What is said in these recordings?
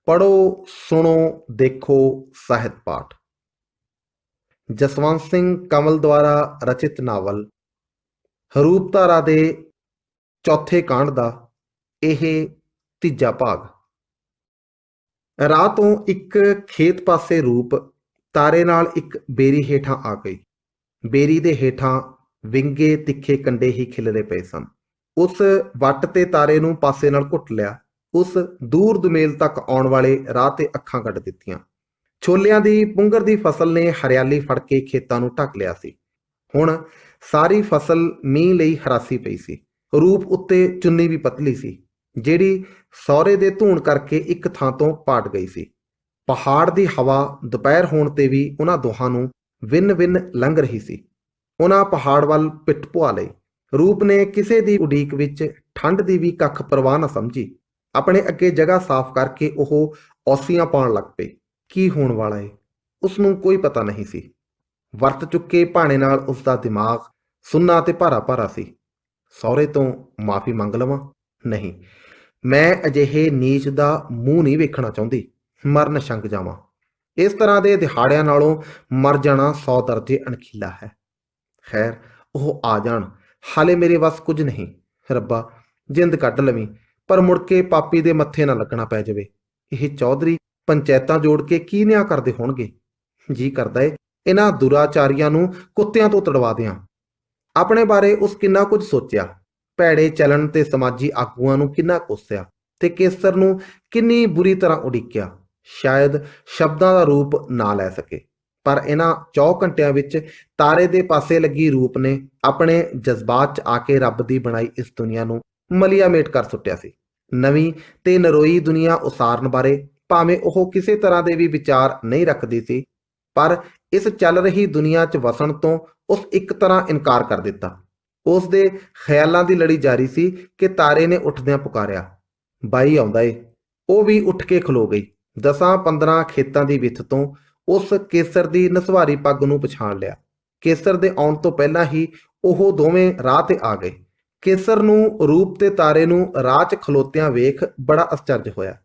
पढ़ो, सुनो, देखो ਸਾਹਿਤ ਪਾਠ। ਜਸਵੰਤ ਸਿੰਘ ਕਮਲ ਦੁਆਰਾ ਰਚਿਤ ਨਾਵਲ ਰੂਪਧਾਰਾ ਦੇ ਚੌਥੇ ਕਾਂਡ ਦਾ ਇਹ ਤੀਜਾ ਭਾਗ। ਰਾਹ ਤੋਂ ਇੱਕ ਖੇਤ ਪਾਸੇ ਰੂਪ ਤਾਰੇ ਨਾਲ ਇੱਕ ਬੇਰੀ ਹੇਠਾਂ ਆ ਗਈ। ਬੇਰੀ ਦੇ ਹੇਠਾਂ ਵਿੰਗੇ ਤਿੱਖੇ ਕੰਡੇ ਹੀ ਖਿਲਰੇ ਪਏ ਸਨ। ਉਸ ਵੱਟ ਤੇ ਤਾਰੇ ਨੂੰ ਪਾਸੇ ਨਾਲ ਘੁੱਟ ਲਿਆ। ਉਸ ਦੂਰ ਦੁਮੇਲ ਤੱਕ ਆਉਣ ਵਾਲੇ ਰਾਹ ਤੇ ਅੱਖਾਂ ਕੱਢ ਦਿੱਤੀਆਂ। ਛੋਲਿਆਂ ਦੀ ਪੁੰਗਰ ਦੀ ਫਸਲ ਨੇ ਹਰਿਆਲੀ ਫੜ ਕੇ ਖੇਤਾਂ ਨੂੰ ਢੱਕ ਲਿਆ ਸੀ। ਹੁਣ ਸਾਰੀ ਫਸਲ ਮੀਂਹ ਲਈ ਹਰਾਸੀ ਪਈ ਸੀ। ਰੂਪ ਉੱਤੇ ਚੁੰਨੀ ਵੀ ਪਤਲੀ ਸੀ, ਜਿਹੜੀ ਸਹੁਰੇ ਦੇ ਧੂਣ ਕਰਕੇ ਇੱਕ ਥਾਂ ਤੋਂ ਪਾਟ ਗਈ ਸੀ। ਪਹਾੜ ਦੀ ਹਵਾ ਦੁਪਹਿਰ ਹੋਣ ਤੇ ਵੀ ਉਹਨਾਂ ਦੋਹਾਂ ਨੂੰ ਵਿੰਨ ਲੰਘ ਰਹੀ ਸੀ। ਉਹਨਾਂ ਪਹਾੜ ਵੱਲ ਪਿੱਠ ਪੁਆ ਲਈ। ਰੂਪ ਨੇ ਕਿਸੇ ਦੀ ਉਡੀਕ ਵਿੱਚ ਠੰਡ ਦੀ ਵੀ ਕੱਖ ਪਰਵਾਹ ਨਾ ਸਮਝੀ। ਆਪਣੇ ਅੱਗੇ ਜਗ੍ਹਾ ਸਾਫ਼ ਕਰਕੇ ਉਹ ਔਸੀਆਂ ਪਾਉਣ ਲੱਗ ਪਈ। ਕੀ ਹੋਣ ਵਾਲਾ ਏ, ਉਸ ਨੂੰ ਕੋਈ ਪਤਾ ਨਹੀਂ ਸੀ। ਵਰਤ ਚੁੱਕੇ ਭਾਣੇ ਨਾਲ ਉਸ ਦਾ ਦਿਮਾਗ ਸੁੰਨਾ ਤੇ ਭਾਰਾ ਸੀ। ਸਹੁਰੇ ਤੋਂ ਮਾਫੀ ਮੰਗ ਲਵਾਂ? ਨਹੀਂ, ਮੈਂ ਅਜਿਹੇ ਨੀਚ ਦਾ ਮੂੰਹ ਨਹੀਂ ਵੇਖਣਾ ਚਾਹੁੰਦੀ। ਮਰਨ ਛੰਗ ਜਾਵਾਂ। ਇਸ ਤਰ੍ਹਾਂ ਦੇ ਦਿਹਾੜਿਆਂ ਨਾਲੋਂ ਮਰ ਜਾਣਾ 100 ਦਰਜੇ ਅਣਖੀਲਾ ਹੈ। ਖੈਰ, ਉਹ ਆ ਜਾਣ, ਹਾਲੇ ਮੇਰੇ ਵੱਸ ਕੁਝ ਨਹੀਂ। ਰੱਬਾ, ਜਿੰਦ ਕੱਢ ਲਵੀਂ, ਪਰ ਮੁੜ ਕੇ ਪਾਪੀ ਦੇ ਮੱਥੇ ਨਾ ਲੱਗਣਾ ਪੈ ਜਾਵੇ। ਇਹ ਚੌਧਰੀ ਪੰਚਾਇਤਾਂ ਜੋੜ ਕੇ ਕੀ ਨਿਆਂ ਕਰਦੇ ਹੋਣਗੇ। ਜੀ ਕਰਦਾ ਏ ਇਹਨਾਂ ਦੁਰਾਚਾਰੀਆਂ ਨੂੰ ਕੁੱਤਿਆਂ ਤੋਂ ਤੜਵਾ ਦਿਆਂ। ਆਪਣੇ ਬਾਰੇ ਉਸ ਕਿੰਨਾ ਕੁਝ ਸੋਚਿਆ। ਭੈੜੇ ਚੱਲਣ ਤੇ ਸਮਾਜੀ ਆਗੂਆਂ ਨੂੰ ਕਿੰਨਾ ਕੋਸਿਆ ਤੇ ਕੇਸਰ ਨੂੰ ਕਿੰਨੀ ਬੁਰੀ ਤਰ੍ਹਾਂ ਉਡੀਕਿਆ। ਸ਼ਾਇਦ ਸ਼ਬਦਾਂ ਦਾ ਰੂਪ ਨਾ ਲੈ ਸਕੇ, ਪਰ ਇਹਨਾਂ 4 ਘੰਟਿਆਂ ਵਿੱਚ ਤਾਰੇ ਦੇ ਪਾਸੇ ਲੱਗੀ ਰੂਪ ਨੇ ਆਪਣੇ ਜਜ਼ਬਾਤ 'ਚ ਆ ਕੇ ਰੱਬ ਦੀ ਬਣਾਈ ਇਸ ਦੁਨੀਆ ਨੂੰ ਮਲੀਆ ਮੇਟ ਕਰ ਸੁੱਟਿਆ ਸੀ। ਨਵੀਂ ਤੇ ਨਰੋਈ ਦੁਨੀਆ ਉਸਾਰਨ ਬਾਰੇ ਭਾਵੇਂ ਉਹ ਕਿਸੇ ਤਰ੍ਹਾਂ ਦੇ ਵੀ ਵਿਚਾਰ ਨਹੀਂ ਰੱਖਦੀ ਸੀ, ਪਰ ਇਸ ਚੱਲ ਰਹੀ ਦੁਨੀਆ 'ਚ ਵਸਣ ਤੋਂ ਉਸ ਇੱਕ ਤਰ੍ਹਾਂ ਇਨਕਾਰ ਕਰ ਦਿੱਤਾ। ਉਸ ਦੇ ਖਿਆਲਾਂ ਦੀ ਲੜੀ ਜਾਰੀ ਸੀ ਕਿ ਤਾਰੇ ਨੇ ਉੱਠਦਿਆਂ ਪੁਕਾਰਿਆ, ਬਾਈ ਆਉਂਦਾ ਏ। ਉਹ ਵੀ ਉੱਠ ਕੇ ਖਲੋ ਗਈ। 10-15 ਖੇਤਾਂ ਦੀ ਵਿੱਥ ਤੋਂ ਉਸ ਕੇਸਰ ਦੀ ਨਸਵਾਰੀ ਪੱਗ ਨੂੰ ਪਛਾਣ ਲਿਆ। ਕੇਸਰ ਦੇ ਆਉਣ ਤੋਂ ਪਹਿਲਾਂ ਹੀ ਉਹ ਦੋਵੇਂ ਰਾਹ ਤੇ ਆ ਗਏ। ਕੇਸਰ ਨੂੰ ਰੂਪ ਤੇ ਤਾਰੇ ਨੂੰ ਰਾਹ 'ਚ ਖਲੋਤਿਆਂ ਵੇਖ ਬੜਾ ਅਚਰਜ ਹੋਇਆ।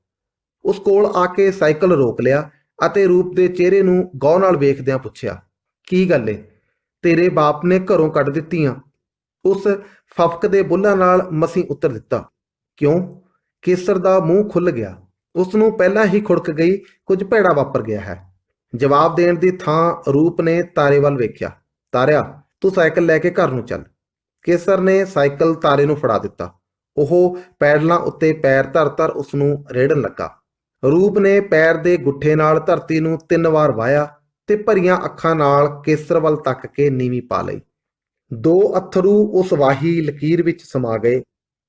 ਉਸ ਕੋਲ ਆ ਕੇ ਸਾਈਕਲ ਰੋਕ ਲਿਆ ਅਤੇ ਰੂਪ ਦੇ ਚਿਹਰੇ ਨੂੰ ਗੌਰ ਨਾਲ ਵੇਖਦਿਆਂ ਪੁੱਛਿਆ, ਕੀ ਗੱਲ ਏ, ਤੇਰੇ ਬਾਪ ਨੇ ਘਰੋਂ ਕੱਢ ਦਿੱਤੀਆਂ? ਉਸ ਫਫਕ ਦੇ ਬੁੱਲਾਂ ਨਾਲ ਮਸੀਂ ਉੱਤਰ ਦਿੱਤਾ। ਕਿਉਂ? ਕੇਸਰ ਦਾ ਮੂੰਹ ਖੁੱਲ ਗਿਆ। ਉਸ ਨੂੰ ਪਹਿਲਾਂ ਹੀ ਖੁੜਕ ਗਈ ਕੁਝ ਭੈੜਾ ਵਾਪਰ ਗਿਆ ਹੈ। ਜਵਾਬ ਦੇਣ ਦੀ ਥਾਂ ਰੂਪ ਨੇ ਤਾਰੇ ਵੱਲ ਵੇਖਿਆ। ਤਾਰਿਆ, ਤੂੰ ਸਾਈਕਲ ਲੈ ਕੇ ਘਰ ਨੂੰ ਚੱਲ। ਕੇਸਰ ਨੇ ਸਾਈਕਲ ਤਾਰੇ ਨੂੰ ਫੜਾ ਦਿੱਤਾ। ਉਹ ਪੈਡਲਾਂ ਉੱਤੇ ਪੈਰ ਧਰ ਉਸ ਨੂੰ ਰੇੜਨ ਲੱਗਾ। ਰੂਪ ਨੇ ਪੈਰ ਦੇ ਗੁੱਠੇ ਨਾਲ ਧਰਤੀ ਨੂੰ 3 ਵਾਰ ਵਾਹਿਆ ਤੇ ਭਰੀਆਂ ਅੱਖਾਂ ਨਾਲ ਕੇਸਰ ਵੱਲ ਤੱਕ ਕੇ ਨੀਵੀਂ ਪਾ ਲਈ। 2 ਅੱਥਰੂ ਉਸ ਵਾਹੀ ਲਕੀਰ ਵਿੱਚ ਸਮਾ ਗਏ,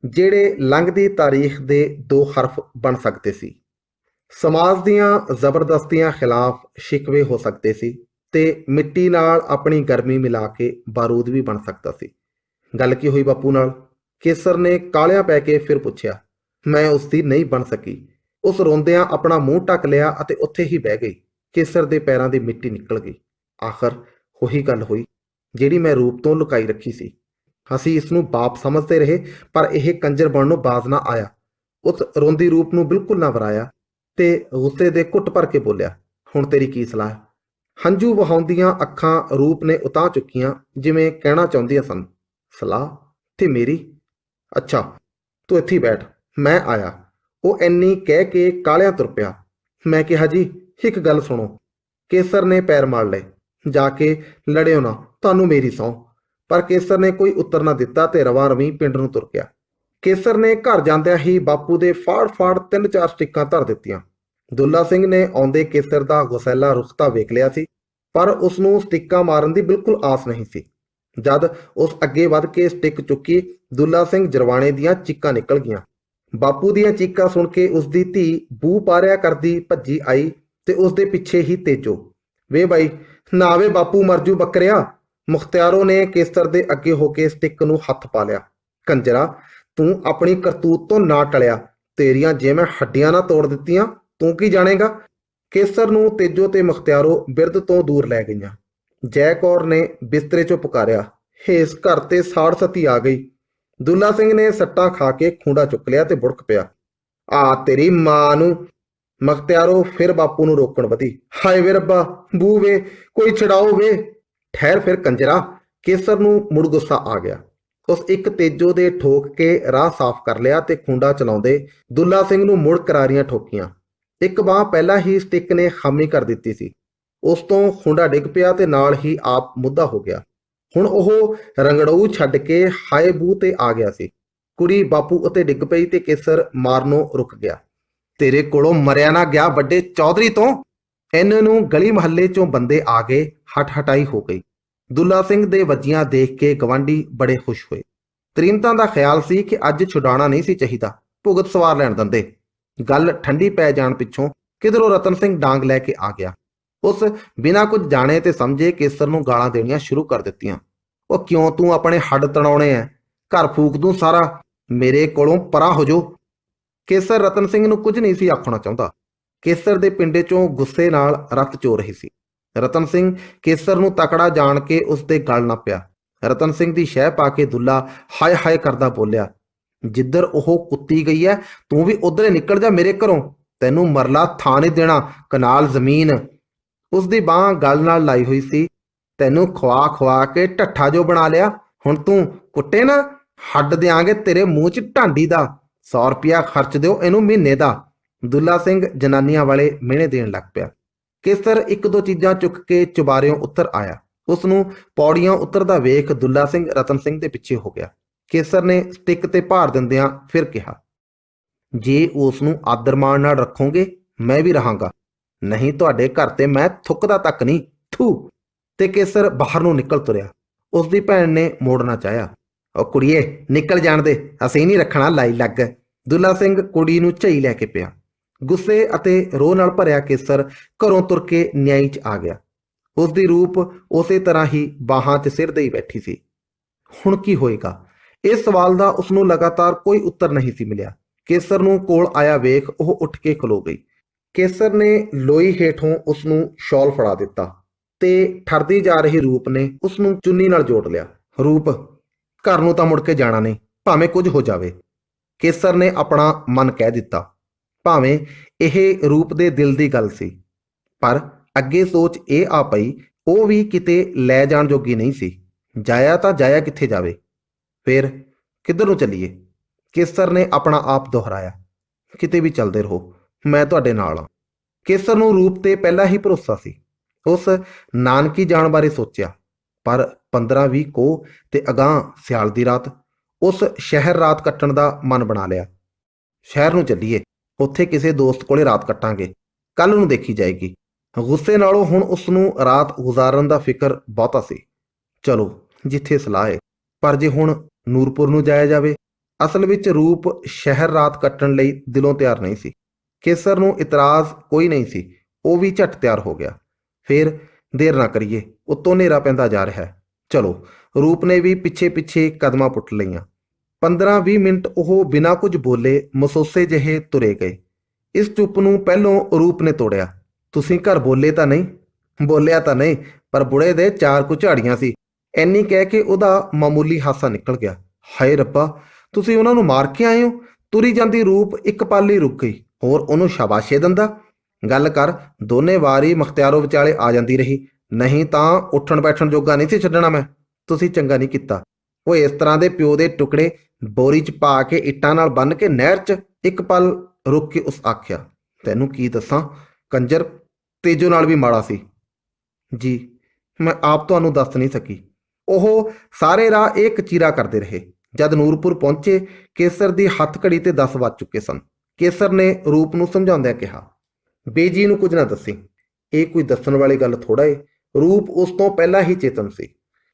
ਜਿਹੜੇ ਲੰਘਦੀ ਤਾਰੀਖ ਦੇ 2 ਹਰਫ ਬਣ ਸਕਦੇ ਸੀ। ਸਮਾਜ ਦੀਆਂ ਜ਼ਬਰਦਸਤੀਆਂ ਖਿਲਾਫ ਸ਼ਿਕਵੇ ਹੋ ਸਕਦੇ ਸੀ ਤੇ ਮਿੱਟੀ ਨਾਲ ਆਪਣੀ ਗਰਮੀ ਮਿਲਾ ਕੇ ਬਾਰੂਦ ਵੀ ਬਣ ਸਕਦਾ ਸੀ। ਗੱਲ ਕੀ ਹੋਈ ਬਾਪੂ ਨਾਲ? ਕੇਸਰ ਨੇ ਕਾਹਲਿਆਂ ਪੈ ਕੇ ਫਿਰ ਪੁੱਛਿਆ। ਮੈਂ ਉਸ ਦੀ ਨਹੀਂ ਬਣ ਸਕੀ। ਉਸ ਰੋਂਦਿਆਂ ਆਪਣਾ ਮੂੰਹ ਢੱਕ ਲਿਆ ਅਤੇ ਉੱਥੇ ਹੀ ਬਹਿ ਗਈ। ਕੇਸਰ ਦੇ ਪੈਰਾਂ ਦੀ ਮਿੱਟੀ ਨਿਕਲ ਗਈ। ਆਖਰ ਉਹੀ ਗੱਲ ਹੋਈ ਜਿਹੜੀ ਮੈਂ ਰੂਪ ਤੋਂ ਲੁਕਾਈ ਰੱਖੀ ਸੀ। ਅਸੀਂ ਇਸ ਨੂੰ ਬਾਪ ਸਮਝਦੇ ਰਹੇ, ਪਰ ਇਹ ਕੰਜਰ ਬਣਨ ਨੂੰ ਬਾਜ਼ ਨਾ ਆਇਆ। ਉਸ ਰੋਂਦੀ ਰੂਪ ਨੂੰ ਬਿਲਕੁਲ ਨਾ ਵਰਾਇਆ ਤੇ ਗੁੱਸੇ ਦੇ ਘੁੱਟ ਭਰ ਕੇ ਬੋਲਿਆ, ਹੁਣ ਤੇਰੀ ਕੀ ਸਲਾਹ? ਹੰਝੂ ਵਹਾਉਂਦੀਆਂ ਅੱਖਾਂ ਰੂਪ ਨੇ ਉਤਾਂਹ ਚੁੱਕੀਆਂ, ਜਿਵੇਂ ਕਹਿਣਾ ਚਾਹੁੰਦੀਆਂ ਸਨ, ਸਲਾਹ? ਤੇ ਮੇਰੀ? ਅੱਛਾ, ਤੂੰ ਇੱਥੇ ਬੈਠ, ਮੈਂ ਆਇਆ। ਉਹ ਇੰਨੀ ਕਹਿ ਕੇ ਕਾਹਲਿਆਂ ਤੁਰ ਪਿਆ। ਮੈਂ ਕਿਹਾ, ਜੀ ਇੱਕ ਗੱਲ ਸੁਣੋ। ਕੇਸਰ ਨੇ ਪੈਰ ਮਾਰ ਲਏ। ਜਾ ਕੇ ਲੜਿਓ ਨਾ, ਤੁਹਾਨੂੰ ਮੇਰੀ ਸਹੁੰ। ਪਰ ਕੇਸਰ ਨੇ ਕੋਈ ਉੱਤਰ ਨਾ ਦਿੱਤਾ ਤੇ ਰਵਾਂ ਰਵੀਂ ਪਿੰਡ ਨੂੰ ਤੁਰ ਗਿਆ। ਕੇਸਰ ਨੇ ਘਰ ਜਾਂਦਿਆਂ ਹੀ ਬਾਪੂ ਦੇ ਫਾੜ 3-4 ਸਟਿੱਕਾਂ ਧਰ ਦਿੱਤੀਆਂ। ਦੁੱਲਾ ਸਿੰਘ ਨੇ ਆਉਂਦੇ ਕੇਸਰ ਦਾ ਗੁਸੈਲਾ ਰੁੱਖ ਤਾਂ ਵੇਖ ਲਿਆ ਸੀ, ਪਰ ਉਸ ਨੂੰ ਸਟਿੱਕਾਂ ਮਾਰਨ ਦੀ ਬਿਲਕੁਲ ਆਸ ਨਹੀਂ ਸੀ। ਜਦ ਉਸ ਅੱਗੇ ਵੱਧ ਕੇ ਸਟਿੱਕ ਚੁੱਕੀ, ਦੁੱਲਾ ਸਿੰਘ ਜਰਵਾਣੇ ਦੀਆਂ ਚੀਕਾਂ ਨਿਕਲ ਗਈਆਂ। ਬਾਪੂ ਦੀਆਂ ਚੀਕਾਂ ਸੁਣ ਕੇ ਉਸ ਦੀ ਧੀ ਬੂ ਪਾਰਿਆ ਕਰਦੀ ਭੱਜੀ ਆਈ ਤੇ ਉਸ ਦੇ ਪਿੱਛੇ ਹੀ ਤੇਜੋ। ਵੇ ਬਾਈ, ਨਾ ਵੇ ਬਾਪੂ ਮਰਜੂ ਬੱਕਰਿਆ। ਮੁਖਤਿਆਰੋ ਨੇ ਕੇਸਰ ਦੇ ਅੱਗੇ ਹੋ ਕੇ ਸਟਿੱਕ ਨੂੰ ਹੱਥ ਪਾ ਲਿਆ। ਕੰਜਰਾ, ਤੂੰ ਆਪਣੀ ਕਰਤੂਤ ਤੋਂ ਨਾ ਟਲਿਆ। ਤੇਰੀਆਂ ਜੇ ਮੈਂ ਹੱਡੀਆਂ ਨਾ ਤੋੜ ਦਿੱਤੀਆਂ, ਤੂੰ ਕੀ ਜਾਣੇਗਾ? ਕੇਸਰ ਨੂੰ ਤੇਜੋ ਤੇ ਮੁਖਤਿਆਰੋ ਬਿਰਧ ਤੋਂ ਦੂਰ ਲੈ ਗਈਆਂ। ਜੈ ਕੌਰ ਨੇ ਬਿਸਤਰੇ 'ਚੋਂ ਪੁਕਾਰਿਆ, ਇਸ ਘਰ ਤੇ ਸਾੜ ਸਤੀ ਆ ਗਈ। ਦੁੱਲਾ ਸਿੰਘ ਨੇ ਸੱਟਾਂ ਖਾ ਕੇ ਖੂੰਡਾ ਚੁੱਕ ਲਿਆ ਤੇ ਬੁੜਕ ਪਿਆ। ਆ ਤੇਰੀ ਮਾਂ ਨੂੰ। ਮਖਤਿਆਰੋ ਫਿਰ ਬਾਪੂ ਨੂੰ ਰੋਕਣ ਵਧੀ। ਹਾਏ ਵੇ ਰੱਬਾ, ਬੂ ਵੇ, ਕੋਈ ਛਡਾਓ ਵੇ। ਠਹਿਰ ਫਿਰ ਕੰਜਰਾ। ਕੇਸਰ ਨੂੰ ਮੁੜ ਗੁੱਸਾ ਆ ਗਿਆ। ਉਸ ਇੱਕ ਤੇਜੋ ਦੇ ਠੋਕ ਕੇ ਰਾਹ ਸਾਫ਼ ਕਰ ਲਿਆ ਤੇ ਖੁੰਡਾ ਚਲਾਉਂਦੇ ਦੁੱਲਾ ਸਿੰਘ ਨੂੰ ਮੁੜ ਕਰਾਰੀਆਂ ਠੋਕੀਆਂ। ਇੱਕ ਬਾਂਹ ਪਹਿਲਾਂ ਹੀ ਸਟਿੱਕ ਨੇ ਖਾਮੀ ਕਰ ਦਿੱਤੀ ਸੀ। ਉਸ ਤੋਂ ਖੁੰਡਾ ਡਿੱਗ ਪਿਆ ਤੇ ਨਾਲ ਹੀ ਆਪ ਮੁੱਧਾ ਹੋ ਗਿਆ। ਹੁਣ ਉਹ ਰੰਗੜੂ ਛੱਡ ਕੇ ਹਾਏ ਬੂ ਤੇ ਆ ਗਿਆ ਸੀ। ਕੁੜੀ ਬਾਪੂ ਉੱਤੇ ਡਿੱਗ ਪਈ ਤੇ ਕੇਸਰ ਮਾਰਨੋਂ ਰੁਕ ਗਿਆ। ਤੇਰੇ ਕੋਲੋਂ ਮਰਿਆ ਨਾ ਗਿਆ ਵੱਡੇ ਚੌਧਰੀ ਤੋਂ। ਇਹਨਾਂ ਨੂੰ ਗਲੀ ਮਹੱਲੇ ਚੋਂ ਬੰਦੇ ਆ ਗਏ। ਹਟ ਹਟਾਈ ਹੋ ਗਈ। ਦੁੱਲਾ ਸਿੰਘ ਦੇ ਵੱਜੀਆਂ ਦੇਖ ਕੇ ਗਵਾਂਢੀ ਬੜੇ ਖੁਸ਼ ਹੋਏ। ਤਰੀਮਤਾਂ ਦਾ ਖਿਆਲ ਸੀ ਕਿ ਅੱਜ ਛੁਡਾਉਣਾ ਨਹੀਂ ਸੀ ਚਾਹੀਦਾ, ਭੁਗਤ ਸਵਾਰ ਲੈਣ ਦਿੰਦੇ। ਗੱਲ ਠੰਡੀ ਪੈ ਜਾਣ ਪਿੱਛੋਂ ਕਿਧਰੋਂ ਰਤਨ ਸਿੰਘ ਡਾਂਗ ਲੈ ਕੇ ਆ ਗਿਆ। ਉਸ ਬਿਨਾਂ ਕੁਝ ਜਾਣੇ ਤੇ ਸਮਝੇ ਕੇਸਰ ਨੂੰ ਗਾਲਾਂ ਦੇਣੀਆਂ ਸ਼ੁਰੂ ਕਰ ਦਿੱਤੀਆਂ। ਉਹ ਕਿਉਂ ਤੂੰ ਆਪਣੇ ਹੱਡ ਤਣਾਉਣੇ ਐ? ਘਰ ਫੂਕ ਦੂੰ ਸਾਰਾ, ਮੇਰੇ ਕੋਲੋਂ ਪਰਾਂ ਹੋ ਜਾਓ। ਕੇਸਰ ਰਤਨ ਸਿੰਘ ਨੂੰ ਕੁਝ ਨਹੀਂ ਸੀ ਆਖਣਾ ਚਾਹੁੰਦਾ। ਕੇਸਰ ਦੇ ਪਿੰਡੇ ਚੋਂ ਗੁੱਸੇ ਨਾਲ ਰੱਤ ਚੋ ਰਹੀ ਸੀ। ਰਤਨ ਸਿੰਘ ਕੇਸਰ ਨੂੰ ਤਕੜਾ ਜਾਣ ਕੇ ਉਸ ਦੇ ਗਲ ਨਾ ਪਿਆ। ਰਤਨ ਸਿੰਘ ਦੀ ਸ਼ਹਿ ਪਾ ਕੇ ਦੁੱਲਾ ਹਾਏ ਹਾਏ ਕਰਦਾ ਬੋਲਿਆ, ਜਿੱਧਰ ਉਹ ਕੁੱਤੀ ਗਈ ਐ ਤੂੰ ਵੀ ਉਧਰੇ ਨਿਕਲ ਜਾ ਮੇਰੇ ਘਰੋਂ। ਤੈਨੂੰ ਮਰਲਾ ਥਾਂ ਨਹੀਂ ਦੇਣਾ, ਕਨਾਲ ਜ਼ਮੀਨ। ਉਸ ਦੀ ਬਾਂਹ ਗਲ ਨਾਲ ਲਾਈ ਹੋਈ ਸੀ। ਤੈਨੂੰ ਖਵਾ ਖਵਾ ਕੇ ਢੱਠਾ ਜੋ ਬਣਾ ਲਿਆ, ਹੁਣ ਤੂੰ ਕੁੱਟੇ ਨਾ, ਹੱਡ ਦਿਆਂਗੇ ਤੇਰੇ ਮੂੰਹ 'ਚ ਢਾਂਡੀ ਦਾ। 100 ਰੁਪਇਆ ਖਰਚ ਦਿਓ ਇਹਨੂੰ ਮਹੀਨੇ ਦਾ। ਦੁੱਲਾ ਸਿੰਘ ਜਨਾਨੀਆਂ ਵਾਲੇ ਮਿਹਣੇ ਦੇਣ ਲੱਗ ਪਿਆ। ਕੇਸਰ ਇੱਕ ਦੋ ਚੀਜ਼ਾਂ ਚੁੱਕ ਕੇ ਚੁਬਾਰਿਓਂ ਉੱਤਰ ਆਇਆ। ਉਸ ਨੂੰ ਪੌੜੀਆਂ ਉਤਰਦਾ ਵੇਖ ਦੁੱਲਾ ਸਿੰਘ ਰਤਨ ਸਿੰਘ ਦੇ ਪਿੱਛੇ ਹੋ ਗਿਆ। ਕੇਸਰ ਨੇ ਸਟਿੱਕ ਤੇ ਭਾਰ ਦਿੰਦਿਆਂ ਫਿਰ ਕਿਹਾ, ਜੇ ਉਸ ਨੂੰ ਆਦਰ ਮਾਣ ਨਾਲ ਰੱਖੋਗੇ ਮੈਂ ਵੀ ਰਹਾਂਗਾ, ਨਹੀਂ ਤੁਹਾਡੇ ਘਰ ਤੇ ਮੈਂ ਥੁੱਕਦਾ ਤੱਕ ਨਹੀਂ। ਥੂ। ਤੇ ਕੇਸਰ ਬਾਹਰ ਨੂੰ ਨਿਕਲ ਤੁਰਿਆ। ਉਸ ਦੀ ਭੈਣ ਨੇ ਮੋੜਨਾ ਚਾਹਿਆ। ਉਹ ਕੁੜੀਏ ਨਿਕਲ ਜਾਣ ਦੇ, ਅਸੀਂ ਨਹੀਂ ਰੱਖਣਾ ਲਾਈ ਲੱਗ। ਦੁੱਲਾ ਸਿੰਘ ਕੁੜੀ ਨੂੰ ਝਈ ਲੈ ਕੇ ਪਿਆ। ਗੁੱਸੇ ਅਤੇ ਰੋਹ ਨਾਲ ਭਰਿਆ ਕੇਸਰ ਘਰੋਂ ਤੁਰ ਕੇ ਨਿਆਈ 'ਚ ਆ ਗਿਆ। ਉਸ ਦੀ ਰੂਪ ਉਸੇ ਤਰ੍ਹਾਂ ਹੀ ਬਾਹਾਂ 'ਚ ਸਿਰ ਦੇਈ ਬੈਠੀ ਸੀ। ਹੁਣ ਕੀ ਹੋਏਗਾ? ਇਸ ਸਵਾਲ ਦਾ ਉਸ ਨੂੰ ਲਗਾਤਾਰ ਕੋਈ ਉੱਤਰ ਨਹੀਂ ਸੀ ਮਿਲਿਆ। ਕੇਸਰ ਨੂੰ ਕੋਲ ਆਇਆ ਵੇਖ ਉਹ ਉੱਠ ਕੇ ਖਲੋ ਗਈ। ਕੇਸਰ ਨੇ ਲੋਈ ਹੇਠੋਂ ਉਸ ਨੂੰ ਸ਼ਾਲ ਫੜਾ ਦਿੱਤਾ ਤੇ ਠਰਦੀ ਜਾ ਰਹੀ ਰੂਪ ਨੇ ਉਸ ਨੂੰ ਚੁੰਨੀ ਨਾਲ ਜੋੜ ਲਿਆ। ਰੂਪ, ਘਰ ਨੂੰ ਤਾਂ ਮੁੜ ਕੇ ਜਾਣਾ ਨਹੀਂ, ਭਾਵੇਂ ਕੁਝ ਹੋ ਜਾਵੇ। ਕੇਸਰ ਨੇ ਆਪਣਾ ਮਨ ਕਹਿ ਦਿੱਤਾ। ਭਾਵੇਂ ਇਹ ਰੂਪ ਦੇ ਦਿਲ ਦੀ ਗੱਲ ਸੀ, ਪਰ ਅੱਗੇ ਸੋਚ ਇਹ ਆ ਪਈ ਉਹ ਵੀ ਕਿਤੇ ਲੈ ਜਾਣ ਜੋਗੀ ਨਹੀਂ ਸੀ। ਜਾਇਆ ਤਾਂ ਜਾਇਆ ਕਿੱਥੇ ਜਾਵੇ? ਫਿਰ ਕਿੱਧਰ ਨੂੰ ਚੱਲੀਏ? ਕੇਸਰ ਨੇ ਆਪਣਾ ਆਪ ਦੁਹਰਾਇਆ। ਕਿਤੇ ਵੀ ਚੱਲਦੇ ਰਹੋ, ਮੈਂ ਤੁਹਾਡੇ ਨਾਲ ਹਾਂ। ਕੇਸਰ ਨੂੰ ਰੂਪ ਤੇ ਪਹਿਲਾਂ ਹੀ ਭਰੋਸਾ ਸੀ। ਉਸ ਨਾਨਕੀ ਜਾਣ ਬਾਰੇ ਸੋਚਿਆ, ਪਰ 15-20 ਕੋਹ ਤੇ ਅਗਾਂਹ ਸਿਆਲ ਦੀ ਰਾਤ। ਉਸ ਸ਼ਹਿਰ ਰਾਤ ਕੱਟਣ ਦਾ ਮਨ ਬਣਾ ਲਿਆ। ਸ਼ਹਿਰ ਨੂੰ ਚੱਲੀਏ, ਉੱਥੇ ਕਿਸੇ ਦੋਸਤ ਕੋਲੇ ਰਾਤ ਕੱਟਾਂਗੇ, ਕੱਲ ਨੂੰ ਦੇਖੀ ਜਾਏਗੀ। ਗੁੱਸੇ ਨਾਲੋਂ ਹੁਣ ਉਸ ਨੂੰ ਰਾਤ ਗੁਜ਼ਾਰਨ ਦਾ ਫਿਕਰ ਬਹੁਤਾ ਸੀ। ਚਲੋ ਜਿੱਥੇ ਸਲਾਹ ਹੈ। ਪਰ ਜੇ ਹੁਣ ਨੂਰਪੁਰ ਨੂੰ ਜਾਇਆ ਜਾਵੇ? ਅਸਲ ਵਿੱਚ ਰੂਪ ਸ਼ਹਿਰ ਰਾਤ ਕੱਟਣ ਲਈ ਦਿਲੋਂ ਤਿਆਰ ਨਹੀਂ ਸੀ। ਕੇਸਰ ਨੂੰ ਇਤਰਾਜ਼ ਕੋਈ ਨਹੀਂ ਸੀ। ਉਹ ਵੀ ਝਟ ਤਿਆਰ ਹੋ ਗਿਆ। ਫਿਰ ਦੇਰ ਨਾ ਕਰੀਏ, ਉੱਤੋਂ ਹਨੇਰਾ ਪੈਂਦਾ ਜਾ ਰਿਹਾ ਹੈ। ਚਲੋ। ਰੂਪ ਨੇ ਵੀ ਪਿੱਛੇ ਪਿੱਛੇ ਕਦਮਾਂ ਪੁੱਟ ਲਈਆਂ। 15-20 ਮਿੰਟ ਉਹ ਬਿਨਾਂ ਕੁਝ ਬੋਲੇ ਮਸੋਸੇ ਜਿਹੇ ਤੁਰੇ ਗਏ। ਇਸ ਚੁੱਪ ਨੂੰ ਪਹਿਲੋਂ ਰੂਪ ਨੇ ਤੋੜਿਆ। ਤੁਸੀਂ ਘਰ ਬੋਲੇ ਤਾਂ ਨਹੀਂ? ਬੋਲਿਆ ਤਾਂ ਨਹੀਂ, ਪਰ ਬੁੜੇ ਦੇ 4 ਕੁ ਝਾੜੀਆਂ ਸੀ। ਐਨੀ ਕਹਿ ਕੇ ਉਹਦਾ ਮਾਮੂਲੀ ਹਾਸਾ ਨਿਕਲ ਗਿਆ। ਹਾਏ ਰੱਬਾ, ਤੁਸੀਂ ਉਹਨਾਂ ਨੂੰ ਮਾਰ ਕੇ ਆਏ ਹੋ? ਤੁਰੀ ਜਾਂਦੀ ਰੂਪ ਇੱਕ ਪਲ ਲਈ ਰੁਕ ਗਈ। ਹੋਰ ਉਹਨੂੰ ਸ਼ਾਬਾਸ਼ੇ ਦਿੰਦਾ। ਗੱਲ ਕਰ। ਦੋਨੇ ਵਾਰੀ ਮਖਤਿਆਰੋ ਵਿਚਾਲੇ ਆ ਜਾਂਦੀ ਰਹੀ, ਨਹੀਂ ਤਾਂ ਉੱਠਣ ਬੈਠਣ ਜੋਗਾ ਨਹੀਂ ਸੀ ਛੱਡਣਾ ਮੈਂ। ਤੁਸੀਂ ਚੰਗਾ ਨਹੀਂ ਕੀਤਾ। ਉਹ ਇਸ ਤਰ੍ਹਾਂ ਦੇ ਪਿਓ ਦੇ ਟੁਕੜੇ ਬੋਰੀ 'ਚ ਪਾ ਕੇ ਇੱਟਾਂ ਨਾਲ ਬੰਨ੍ਹ ਕੇ ਨਹਿਰ 'ਚ। ਇੱਕ ਪਲ ਰੁਕ ਕੇ ਉਸ ਆਖਿਆ, ਤੈਨੂੰ ਕੀ ਦੱਸਾਂ, ਕੰਜਰ ਤੇਜੋ ਨਾਲ ਵੀ ਮਾੜਾ ਸੀ। ਜੀ, ਮੈਂ ਆਪ ਤੁਹਾਨੂੰ ਦੱਸ ਨਹੀਂ ਸਕੀ। ਉਹ ਸਾਰੇ ਰਾਹ ਇਹ ਕਚੀਰਾ ਕਰਦੇ ਰਹੇ। ਜਦ ਨੂਰਪੁਰ ਪਹੁੰਚੇ, ਕੇਸਰ ਦੀ ਹੱਥ ਘੜੀ ਤੇ 10 ਵੱਜ ਚੁੱਕੇ ਸਨ। ਕੇਸਰ ਨੇ ਰੂਪ ਨੂੰ ਸਮਝਾਉਂਦਿਆਂ ਕਿਹਾ, ਬੇਜੀ ਨੂੰ ਕੁਝ ਨਾ ਦੱਸੀ, ਇਹ ਕੋਈ ਦੱਸਣ ਵਾਲੀ ਗੱਲ ਥੋੜਾ ਏ। ਰੂਪ ਉਸ ਤੋਂ ਪਹਿਲਾਂ ਹੀ ਚੇਤਨ ਸੀ।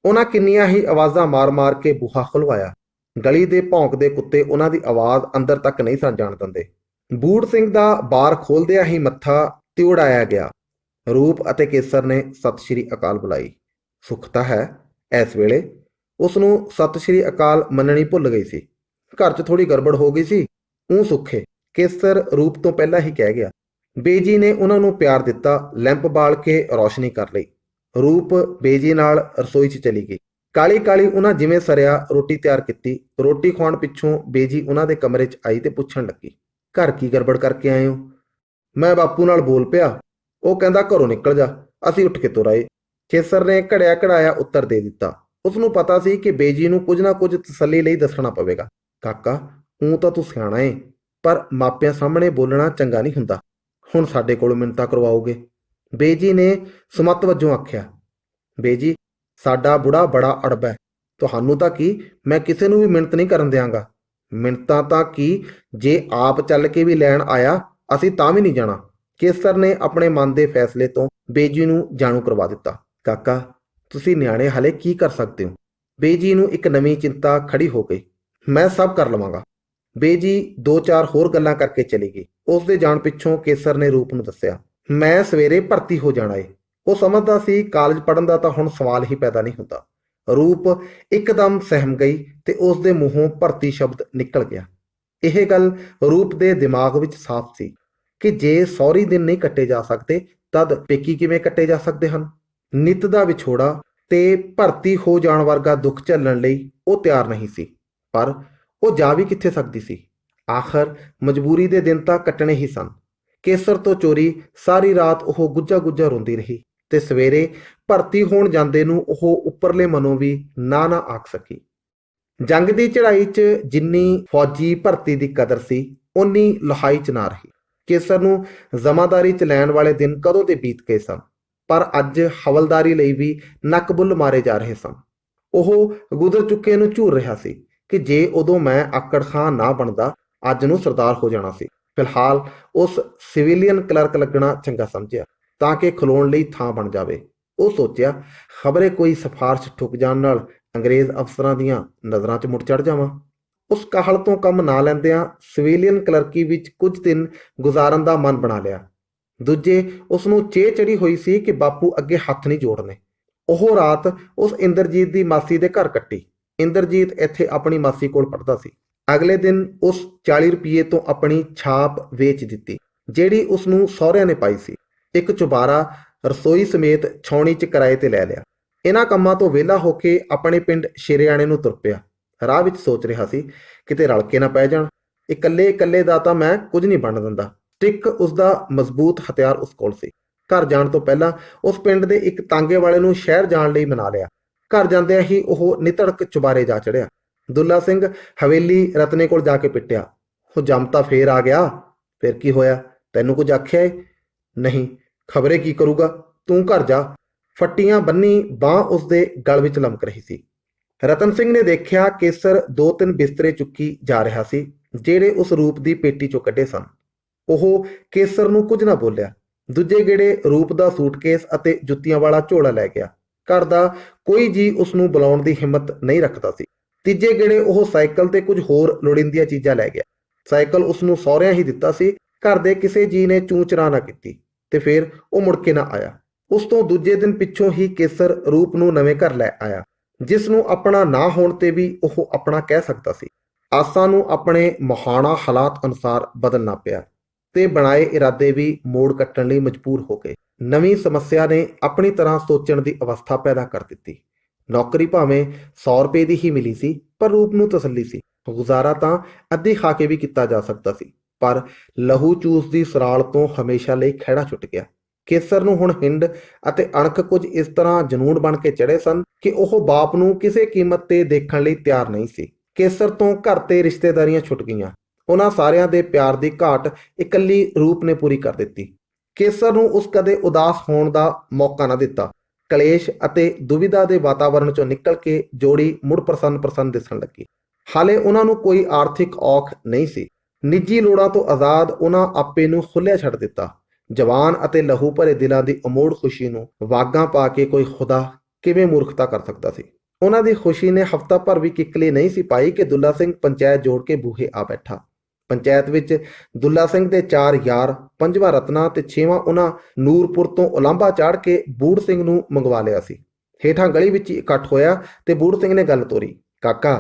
ਉਹਨਾਂ ਕਿੰਨੀਆਂ ਹੀ ਆਵਾਜ਼ਾਂ ਮਾਰ-ਮਾਰ ਕੇ ਬੂਹਾ ਖੁਲਵਾਇਆ। ਗਲੀ ਦੇ ਭੌਂਕਦੇ ਕੁੱਤੇ ਉਹਨਾਂ ਦੀ ਆਵਾਜ਼ ਅੰਦਰ ਤੱਕ ਨਹੀਂ ਸਨ ਜਾਣ ਦਿੰਦੇ। ਬੂੜ ਸਿੰਘ ਦਾ ਬਾਰ ਖੋਲਦਿਆਂ ਹੀ ਮੱਥਾ ਤਿਉੜਾਇਆ ਗਿਆ। ਰੂਪ ਅਤੇ ਕੇਸਰ ਨੇ ਸਤਿ ਸ਼੍ਰੀ ਅਕਾਲ ਬੁਲਾਈ। ਸੁੱਖ ਤਾਂ ਹੈ। ਇਸ ਵੇਲੇ ਉਸ ਨੂੰ ਸਤਿ ਸ਼੍ਰੀ ਅਕਾਲ ਮੰਨਣੀ ਭੁੱਲ ਗਈ ਸੀ। ਘਰ 'ਚ ਥੋੜੀ ਗੜਬੜ ਹੋ ਗਈ ਸੀ। ਉਹ ਸੁੱਖੇ, ਕੇਸਰ ਰੂਪ ਤੋਂ ਪਹਿਲਾਂ ਹੀ ਕਹਿ ਗਿਆ। ਬੇਜੀ ਨੇ ਉਹਨਾਂ ਨੂੰ ਪਿਆਰ ਦਿੱਤਾ। ਲੈਂਪ ਬਾਲ ਕੇ ਰੌਸ਼ਨੀ ਕਰ ਲਈ। ਰੂਪ ਬੇਜੀ ਨਾਲ ਰਸੋਈ 'ਚ ਚਲੀ ਗਈ। ਕਾਲੀ ਕਾਲੀ ਉਹਨਾਂ ਜਿਵੇਂ ਸਰਿਆ ਰੋਟੀ ਤਿਆਰ ਕੀਤੀ। ਰੋਟੀ ਖਵਾਉਣ ਪਿੱਛੋਂ ਬੇਜੀ ਉਹਨਾਂ ਦੇ ਕਮਰੇ 'ਚ ਆਈ ਤੇ ਪੁੱਛਣ ਲੱਗੀ, ਘਰ ਕੀ ਗੜਬੜ ਕਰਕੇ ਆਏ ਹੋ? ਮੈਂ ਬਾਪੂ ਨਾਲ ਬੋਲ ਪਿਆ। ਉਹ ਕਹਿੰਦਾ ਘਰੋਂ ਨਿਕਲ ਜਾ। ਅਸੀਂ ਉੱਠ ਕੇ ਤੁਰ ਆਏ। ਕੇਸਰ ਨੇ ਘੜਿਆ ਘੜਾਇਆ ਉੱਤਰ ਦੇ ਦਿੱਤਾ। ਉਸਨੂੰ ਪਤਾ ਸੀ ਕਿ ਬੇਜੀ ਨੂੰ ਕੁਝ ਨਾ ਕੁਝ ਤਸੱਲੀ ਲਈ ਦੱਸਣਾ ਪਵੇਗਾ। ਕਾਕਾ, ਊਂ ਤਾਂ ਤੂੰ ਸਿਆਣਾ ਏ, ਪਰ ਮਾਪਿਆਂ ਸਾਹਮਣੇ ਬੋਲਣਾ ਚੰਗਾ ਨਹੀਂ ਹੁੰਦਾ। ਹੁਣ ਸਾਡੇ ਕੋਲ ਮਿੰਨਤਾਂ ਕਰਵਾਓਗੇ? ਬੇਜੀ ਨੇ ਸੁਮੱਤ ਵਜੋਂ ਆਖਿਆ। ਬੇਜੀ, ਸਾਡਾ ਬੁੜਾ ਬੜਾ ਅੜਬ ਹੈ। ਤੁਹਾਨੂੰ ਤਾਂ ਕੀ, ਮੈਂ ਕਿਸੇ ਨੂੰ ਵੀ ਮਿੰਨਤ ਨਹੀਂ ਕਰਨ ਦਿਆਂਗਾ। ਮਿੰਨਤਾਂ ਤਾਂ ਕੀ, ਜੇ ਆਪ ਚੱਲ ਕੇ ਵੀ ਲੈਣ ਆਇਆ ਅਸੀਂ ਤਾਂ ਵੀ ਨਹੀਂ ਜਾਣਾ। ਕੇਸਰ ਨੇ ਆਪਣੇ ਮਨ ਦੇ ਫੈਸਲੇ ਤੋਂ ਬੇਜੀ ਨੂੰ ਜਾਣੂ ਕਰਵਾ ਦਿੱਤਾ। ਕਾਕਾ, ਤੁਸੀਂ ਨਿਆਣੇ ਹਾਲੇ ਕੀ ਕਰ ਸਕਦੇ ਹੋ? ਬੇਜੀ ਨੂੰ ਇੱਕ ਨਵੀਂ ਚਿੰਤਾ ਖੜੀ ਹੋ ਗਈ। ਮੈਂ ਸਭ ਕਰ ਲਵਾਂਗਾ। ਬੇਜੀ ਦੋ ਚਾਰ ਹੋਰ ਗੱਲਾਂ ਕਰਕੇ ਚਲੀ ਗਈ। ਉਸ ਦੇ ਜਾਣ ਪਿੱਛੋਂ ਕੇਸਰ ਨੇ ਰੂਪ ਨੂੰ ਦੱਸਿਆ, ਮੈਂ ਸਵੇਰੇ ਭਰਤੀ ਹੋ ਜਾਣਾ ਏ। ਉਹ ਸਮਝਦਾ ਸੀ ਕਾਲਜ ਪੜ੍ਹਨ ਦਾ ਤਾਂ ਹੁਣ ਸਵਾਲ ਹੀ ਪੈਦਾ ਨਹੀਂ ਹੁੰਦਾ। ਰੂਪ ਇੱਕਦਮ ਸਹਿਮ ਗਈ ਤੇ ਉਸ ਦੇ ਮੂੰਹੋਂ ਭਰਤੀ ਸ਼ਬਦ ਨਿਕਲ ਗਿਆ। ਇਹ ਗੱਲ ਰੂਪ ਦੇ ਦਿਮਾਗ ਵਿੱਚ ਸਾਫ਼ ਸੀ ਕਿ ਜੇ ਸਹੁਰੀ ਦਿਨ ਨਹੀਂ ਕੱਟੇ ਜਾ ਸਕਦੇ ਤਦ ਪੇਕੀ ਕਿਵੇਂ ਕੱਟੇ ਜਾ ਸਕਦੇ ਹਨ। ਨਿੱਤ ਦਾ ਵਿਛੋੜਾ ਤੇ ਭਰਤੀ ਹੋ ਜਾਣ ਵਰਗਾ ਦੁੱਖ ਝੱਲਣ ਲਈ ਉਹ ਤਿਆਰ ਨਹੀਂ ਸੀ, ਪਰ ਉਹ ਜਾ ਵੀ ਕਿੱਥੇ ਸਕਦੀ ਸੀ। ਆਖਰ ਮਜਬੂਰੀ ਦੇ ਦਿਨ ਤਾਂ ਕੱਟਣੇ ਹੀ ਸਨ। ਕੇਸਰ ਤੋਂ ਚੋਰੀ ਸਾਰੀ ਰਾਤ ਉਹ ਗੁੱਜਾ ਗੁੱਜਾ ਰੋਂਦੀ ਰਹੀ ਤੇ ਸਵੇਰੇ ਭਰਤੀ ਹੋਣ ਜਾਂਦੇ ਨੂੰ ਉਹ ਉੱਪਰਲੇ ਮਨੋਂ ਵੀ ਨਾ ਨਾ ਆਖ ਸਕੀ। ਜੰਗ ਦੀ ਚੜ੍ਹਾਈ 'ਚ ਜਿੰਨੀ ਫੌਜੀ ਭਰਤੀ ਦੀ ਕਦਰ ਸੀ ਓਨੀ ਲਹਾਈ 'ਚ ਨਾ ਰਹੀ। ਕੇਸਰ ਨੂੰ ਜ਼ਮਾਦਾਰੀ 'ਚ ਲੈਣ ਵਾਲੇ ਦਿਨ ਕਦੋਂ ਦੇ ਬੀਤ ਗਏ ਸਨ, ਪਰ ਅੱਜ ਹਵਲਦਾਰੀ ਲਈ ਵੀ ਨੱਕ ਬੁੱਲ ਮਾਰੇ ਜਾ ਰਹੇ ਸਨ। ਉਹ ਗੁਜ਼ਰ ਚੁੱਕੇ ਨੂੰ ਝੂਰ ਰਿਹਾ ਸੀ ਕਿ ਜੇ ਉਦੋਂ ਮੈਂ ਆਕੜ ਖਾਂ ਨਾ ਬਣਦਾ ਅੱਜ ਨੂੰ ਸਰਦਾਰ ਹੋ ਜਾਣਾ ਸੀ। ਫਿਲਹਾਲ ਉਸ ਸਿਵਿਲੀਅਨ ਕਲਰਕ ਲੱਗਣਾ ਚੰਗਾ ਸਮਝਿਆ ਤਾਂ ਕਿ ਖਲੋਣ ਲਈ ਥਾਂ ਬਣ ਜਾਵੇ। ਉਹ ਸੋਚਿਆ, ਖਬਰੇ ਕੋਈ ਸਿਫਾਰਸ਼ ਠੁੱਕ ਜਾਣ ਨਾਲ ਅੰਗਰੇਜ਼ ਅਫਸਰਾਂ ਦੀਆਂ ਨਜ਼ਰਾਂ 'ਚ ਮੁੜ ਚੜ ਜਾਵਾਂ। ਉਸ ਕਾਹਲ ਤੋਂ ਕੰਮ ਨਾ ਲੈਂਦਿਆਂ ਸਿਵਿਲੀਅਨ ਕਲਰਕੀ ਵਿੱਚ ਕੁਝ ਦਿਨ ਗੁਜ਼ਾਰਨ ਦਾ ਮਨ ਬਣਾ ਲਿਆ। ਦੂਜੇ, ਉਸ ਨੂੰ ਚੇਹ ਚੜੀ ਹੋਈ ਸੀ ਕਿ ਬਾਪੂ ਅੱਗੇ ਹੱਥ ਨਹੀਂ ਜੋੜਨੇ। ਉਹ ਰਾਤ ਉਸ ਇੰਦਰਜੀਤ ਦੀ ਮਾਸੀ ਦੇ ਘਰ ਕੱਟੀ। ਇੰਦਰਜੀਤ ਇੱਥੇ ਆਪਣੀ ਮਾਸੀ ਕੋਲ ਪੜ੍ਹਦਾ ਸੀ। ਅਗਲੇ ਦਿਨ ਉਸ 40 ਰੁਪਏ ਤੋਂ ਆਪਣੀ ਛਾਪ ਵੇਚ ਦਿੱਤੀ ਜਿਹੜੀ ਉਸ ਨੂੰ ਸਹੁਰਿਆਂ ਨੇ ਪਾਈ ਸੀ। ਇੱਕ ਚੁਬਾਰਾ ਰਸੋਈ ਸਮੇਤ ਛਾਉਣੀ 'ਚ ਕਿਰਾਏ ਤੇ ਲੈ ਲਿਆ। ਇਹਨਾਂ ਕੰਮਾਂ ਤੋਂ ਵਿਹਲਾ ਹੋ ਕੇ ਆਪਣੇ ਪਿੰਡ ਸ਼ੇਰਿਆਣੇ ਨੂੰ ਤੁਰ ਪਿਆ। ਰਾਹ ਵਿੱਚ ਸੋਚ ਰਿਹਾ ਸੀ, ਕਿਤੇ ਰਲ ਕੇ ਨਾ ਪੈ ਜਾਣ। ਇਕੱਲੇ ਇਕੱਲੇ ਦਾ ਤਾਂ ਮੈਂ ਕੁਝ ਨਹੀਂ ਬਣ ਦਿੰਦਾ। ਸਟਿੱਕ ਉਸਦਾ ਮਜ਼ਬੂਤ ਹਥਿਆਰ ਉਸ ਕੋਲ ਸੀ। ਘਰ ਜਾਣ ਤੋਂ ਪਹਿਲਾਂ ਉਸ ਪਿੰਡ ਦੇ ਇੱਕ ਤਾਂਗੇ ਵਾਲੇ ਨੂੰ ਸ਼ਹਿਰ ਜਾਣ ਲਈ ਮਨਾ ਲਿਆ। ਘਰ ਜਾਂਦਿਆਂ ਹੀ ਉਹ ਨਿਤੜਕ ਚੁਬਾਰੇ ਜਾ ਚੜਿਆ। ਦੁੱਲਾ ਸਿੰਘ ਹਵੇਲੀ ਰਤਨੇ ਕੋਲ ਜਾ ਕੇ ਪਿੱਟਿਆ। ਉਹ ਜੰਮਤਾ ਫੇਰ ਆ ਗਿਆ। ਫਿਰ ਕੀ ਹੋਇਆ? ਤੈਨੂੰ ਕੁਝ ਆਖਿਆ ਏ? ਨਹੀਂ। ਖਬਰੇ ਕੀ ਕਰੂਗਾ? ਤੂੰ ਘਰ ਜਾ। ਫੱਟੀਆਂ ਬੰਨੀ ਬਾਂਹ ਉਸਦੇ ਗਲ ਵਿੱਚ ਲਮਕ ਰਹੀ ਸੀ। ਰਤਨ ਸਿੰਘ ਨੇ ਦੇਖਿਆ ਕੇਸਰ 2-3 ਬਿਸਤਰੇ ਚੁੱਕੀ ਜਾ ਰਿਹਾ ਸੀ ਜਿਹੜੇ ਉਸ ਰੂਪ ਦੀ ਪੇਟੀ ਚੋਂ ਕੱਢੇ ਸਨ। ਉਹ ਕੇਸਰ ਨੂੰ ਕੁਝ ਨਾ ਬੋਲਿਆ। ਦੂਜੇ ਗੇੜੇ ਰੂਪ ਦਾ ਸੂਟਕੇਸ ਅਤੇ ਜੁੱਤੀਆਂ ਵਾਲਾ ਝੋਲਾ ਲੈ ਗਿਆ। ਘਰ ਦਾ ਕੋਈ ਜੀ ਉਸ ਨੂੰ ਬੁਲਾਉਣ ਦੀ ਹਿੰਮਤ ਨਹੀਂ ਰੱਖਦਾ ਸੀ। ਤੀਜੇ ਗੇੜੇ ਉਹ ਸਾਈਕਲ ਤੇ ਕੁਝ ਹੋਰ ਲੋੜੀਂਦੀਆਂ ਚੀਜ਼ਾਂ ਲੈ ਗਿਆ। ਸਾਈਕਲ ਉਸ ਨੂੰ ਸਹੁਰਿਆਂ ਹੀ ਦਿੱਤਾ ਸੀ। ਘਰ ਦੇ ਕਿਸੇ ਜੀ ਨੇ ਚੂੰ ਚਰਾ ਨਾ ਕੀਤੀ ਤੇ ਫਿਰ ਉਹ ਮੁੜ ਕੇ ਨਾ ਆਇਆ। ਉਸ ਤੋਂ ਦੂਜੇ ਦਿਨ ਪਿੱਛੋਂ ਹੀ ਕੇਸਰ ਰੂਪ ਨੂੰ ਨਵੇਂ ਘਰ ਲੈ ਆਇਆ, ਜਿਸ ਨੂੰ ਆਪਣਾ ਨਾ ਹੋਣ ਤੇ ਵੀ ਉਹ ਆਪਣਾ ਕਹਿ ਸਕਦਾ ਸੀ। ਆਸਾਂ ਨੂੰ ਆਪਣੇ ਮੁਹਾਣਾ ਹਾਲਾਤ ਅਨੁਸਾਰ ਬਦਲਣਾ ਪਿਆ ਤੇ ਬਣਾਏ ਇਰਾਦੇ ਵੀ ਮੋੜ ਕੱਟਣ ਲਈ ਮਜਬੂਰ ਹੋ ਗਏ। ਨਵੀਂ ਸਮੱਸਿਆ ਨੇ ਆਪਣੀ ਤਰ੍ਹਾਂ ਸੋਚਣ ਦੀ ਅਵਸਥਾ ਪੈਦਾ ਕਰ ਦਿੱਤੀ। ਨੌਕਰੀ ਭਾਵੇਂ 100 ਰੁਪਏ ਦੀ ਹੀ ਮਿਲੀ ਸੀ, ਪਰ ਰੂਪ ਨੂੰ ਤਸੱਲੀ ਸੀ। ਗੁਜ਼ਾਰਾ ਤਾਂ ਅੱਧੀ ਖਾ ਕੇ ਵੀ ਕੀਤਾ ਜਾ ਸਕਦਾ ਸੀ, ਪਰ ਲਹੂ ਚੂਸ ਦੀ ਸਰਾਲ ਤੋਂ ਹਮੇਸ਼ਾ ਲਈ ਖਹਿੜਾ ਛੁੱਟ ਗਿਆ। ਕੇਸਰ ਨੂੰ ਹੁਣ ਹਿੰਡ ਅਤੇ ਅਣਖ ਕੁਝ ਇਸ ਤਰ੍ਹਾਂ ਜਨੂਨ ਬਣ ਕੇ ਚੜੇ ਸਨ ਕਿ ਉਹ ਬਾਪ ਨੂੰ ਕਿਸੇ ਕੀਮਤ ਤੇ ਦੇਖਣ ਲਈ ਤਿਆਰ ਨਹੀਂ ਸੀ। ਕੇਸਰ ਤੋਂ ਘਰ ਤੇ ਰਿਸ਼ਤੇਦਾਰੀਆਂ ਛੁੱਟ ਗਈਆਂ। ਉਹਨਾਂ ਸਾਰਿਆਂ ਦੇ ਪਿਆਰ ਦੀ ਘਾਟ ਇਕੱਲੀ ਰੂਪ ਨੇ ਪੂਰੀ ਕਰ ਦਿੱਤੀ। ਕੇਸਰ ਨੂੰ ਉਸ ਕਦੇ ਉਦਾਸ ਹੋਣ ਦਾ ਮੌਕਾ ਨਾ ਦਿੱਤਾ। ਕਲੇਸ਼ ਅਤੇ ਦੁਵਿਧਾ ਦੇ ਵਾਤਾਵਰਣ ਚੋਂ ਨਿਕਲ ਕੇ ਜੋੜੀ ਮੁੜ ਪ੍ਰਸੰਨ ਦਿਸਣ ਲੱਗੀ। ਹਾਲੇ ਉਹਨਾਂ ਨੂੰ ਕੋਈ ਆਰਥਿਕ ਔਖ ਨਹੀਂ ਸੀ। ਨਿੱਜੀ ਲੋੜਾਂ ਤੋਂ ਆਜ਼ਾਦ ਉਹਨਾਂ ਆਪੇ ਨੂੰ ਖੁੱਲ੍ਹਿਆ ਛੱਡ ਦਿੱਤਾ। ਜਵਾਨ ਅਤੇ ਲਹੂ ਭਰੇ ਦਿਲਾਂ ਦੀ ਅਮੋੜ ਖੁਸ਼ੀ ਨੂੰ ਵਾਗਾਂ ਪਾ ਕੇ ਕੋਈ ਖੁਦਾ ਕਿਵੇਂ ਮੂਰਖਤਾ ਕਰ ਸਕਦਾ ਸੀ। ਉਹਨਾਂ ਦੀ ਖੁਸ਼ੀ ਨੇ ਹਫ਼ਤਾ ਭਰ ਵੀ ਕਿੱਕਲੀ ਨਹੀਂ ਸੀ ਪਾਈ ਕਿ ਦੁੱਲਾ ਸਿੰਘ ਪੰਚਾਇਤ ਜੋੜ ਕੇ ਬੂਹੇ ਆ ਬੈਠਾ। ਪੰਚਾਇਤ ਵਿੱਚ ਦੁੱਲਾ ਸਿੰਘ ਦੇ 4 ਯਾਰ, 5ਵਾਂ ਰਤਨਾ ਤੇ 6ਵਾਂ ਉਹਨਾਂ ਨੂਰਪੁਰ ਤੋਂ ਉਲਾਂਭਾ ਚਾੜ ਕੇ ਬੂੜ ਸਿੰਘ ਨੂੰ ਮੰਗਵਾ ਲਿਆ ਸੀ। ਹੇਠਾਂ ਗਲੀ ਵਿੱਚ ਇਕੱਠ ਹੋਇਆ ਤੇ ਬੂੜ ਸਿੰਘ ਨੇ ਗੱਲ ਤੋਰੀ। ਕਾਕਾ,